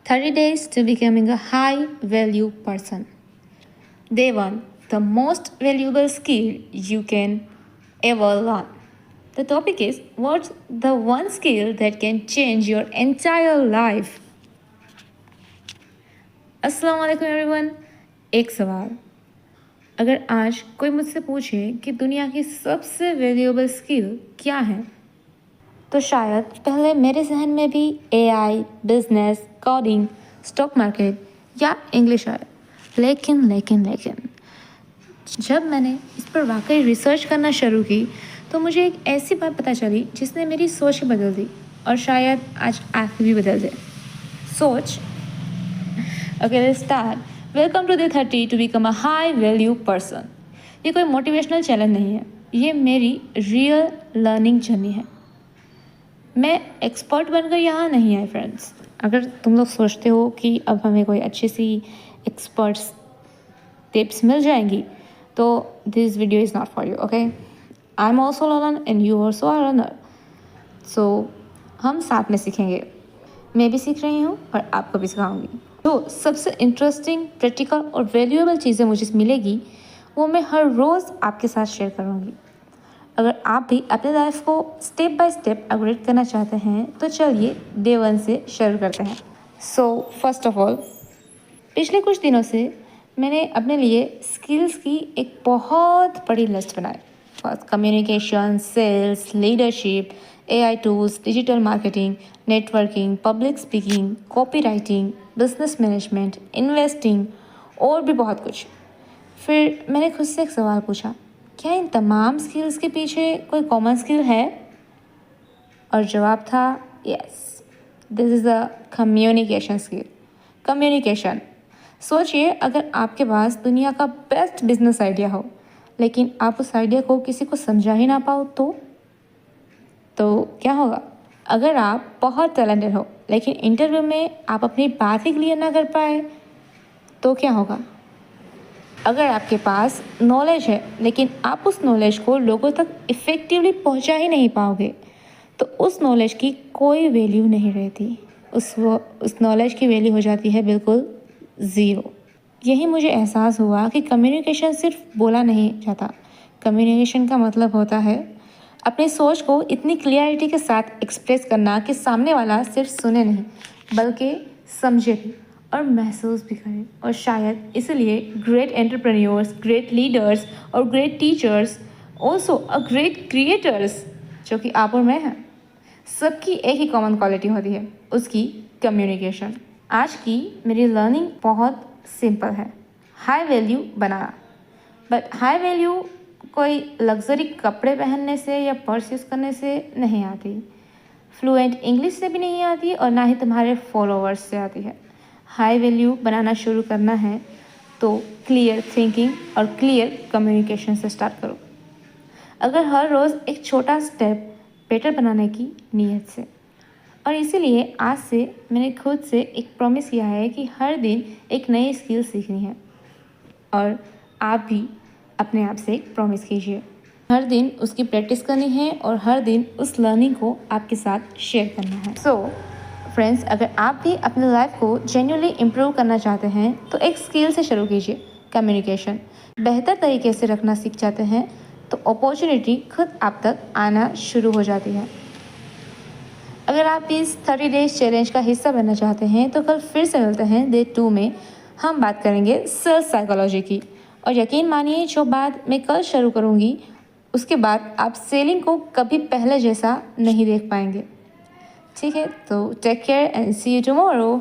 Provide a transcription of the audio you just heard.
30 days to becoming a high value person. Day 1, the most valuable skill you can ever learn. The topic is, what's the one skill that can change your entire life? अस्सलाम वालेकुम everyone. एक सवाल, अगर आज कोई मुझसे पूछे कि दुनिया की सबसे वैल्यूएबल स्किल क्या है, तो शायद पहले मेरे जहन में भी AI, business, coding, stock market या इंग्लिश आए। लेकिन जब मैंने इस पर वाकई रिसर्च करना शुरू की तो मुझे एक ऐसी बात पता चली जिसने मेरी सोच ही बदल दी और शायद आज आपकी भी बदल दे। सोच। Okay, let's start. Welcome to day 30 to become a high value person. ये कोई मोटिवेशनल चैलेंज नहीं है, ये मेरी रियल लर्निंग जर्नी है। मैं एक्सपर्ट बनकर यहाँ नहीं आई फ्रेंड्स। अगर तुम लोग सोचते हो कि अब हमें कोई अच्छी सी एक्सपर्ट्स टिप्स मिल जाएंगी तो this video is not for you. Okay, I am also learner and you also are learner, so हम साथ में सीखेंगे। मैं भी सीख रही हूँ और आपको भी सिखाऊंगी। तो सबसे इंटरेस्टिंग, प्रैक्टिकल और वैल्यूएबल चीज़ें मुझे मिलेगी वो मैं हर रोज़ आपके साथ शेयर करूँगी। अगर आप भी अपने लाइफ को स्टेप बाय स्टेप अपग्रेड करना चाहते हैं तो चलिए डे 1 से शुरू करते हैं। सो फर्स्ट ऑफ ऑल, पिछले कुछ दिनों से मैंने अपने लिए स्किल्स की एक बहुत बड़ी लिस्ट बनाई। First, communication, sales, leadership, AI tools, digital marketing, networking, public speaking, copy writing, business management, investing और भी बहुत कुछ। फिर मैंने खुद से एक सवाल पूछा, क्या इन तमाम स्किल्स के पीछे कोई कॉमन स्किल है? और जवाब था yes, this is the communication skill. Communication. सोचिए, अगर आपके पास दुनिया का बेस्ट बिजनेस आइडिया हो लेकिन आप उस आइडिया को किसी को समझा ही ना पाओ तो क्या होगा? अगर आप बहुत टैलेंटेड हो लेकिन इंटरव्यू में आप अपनी बात ही क्लियर ना कर पाए तो क्या होगा? अगर आपके पास नॉलेज है लेकिन आप उस नॉलेज को लोगों तक इफ़ेक्टिवली पहुंचा ही नहीं पाओगे तो उस नॉलेज की कोई वैल्यू नहीं रहती। उस नॉलेज की वैल्यू हो जाती है बिल्कुल ज़ीरो। यही मुझे एहसास हुआ कि कम्युनिकेशन सिर्फ बोला नहीं जाता। कम्युनिकेशन का मतलब होता है अपनी सोच को इतनी क्लियरिटी के साथ एक्सप्रेस करना कि सामने वाला सिर्फ सुने नहीं बल्कि समझे भी और महसूस भी करे। और शायद इसलिए ग्रेट एंटरप्रेन्योर्स, ग्रेट लीडर्स और great teachers, also a great creators जो कि आप और मैं हैं, सबकी एक ही कॉमन क्वालिटी होती है, उसकी कम्युनिकेशन। आज की मेरी लर्निंग बहुत सिंपल है, high value banana. But high value कोई लग्जरी कपड़े पहनने से या पर्स यूज़ करने से नहीं आती, फ्लुएंट इंग्लिश से भी नहीं आती और ना ही तुम्हारे फॉलोअर्स से आती है। हाई वैल्यू बनाना शुरू करना है तो क्लियर थिंकिंग और क्लियर कम्युनिकेशन से स्टार्ट करो। अगर हर रोज़ एक छोटा स्टेप बेटर बनाने की नीयत से। और इसीलिए आज से मैंने खुद से एक प्रॉमिस किया है कि हर दिन एक नई स्किल सीखनी है। और आप भी अपने आप से एक प्रॉमिस कीजिए, हर दिन उसकी प्रैक्टिस करनी है और हर दिन उस लर्निंग को आपके साथ शेयर करना है। सो फ्रेंड्स, अगर आप भी अपने लाइफ को जेन्युइनली इम्प्रूव करना चाहते हैं तो एक स्किल से शुरू कीजिए। कम्युनिकेशन बेहतर तरीके से रखना सीख जाते हैं तो अपॉर्चुनिटी खुद आप तक आना शुरू हो जाती है। अगर आप इस 30 डेज चैलेंज का हिस्सा बनना चाहते हैं तो कल फिर से मिलते हैं डे 2 में। हम बात करेंगे सेल्स साइकोलॉजी की। और यकीन मानिए, जो बात मैं कल शुरू करूंगी उसके बाद आप सेलिंग को कभी पहले जैसा नहीं देख पाएंगे। ठीक है, तो take care and see you tomorrow.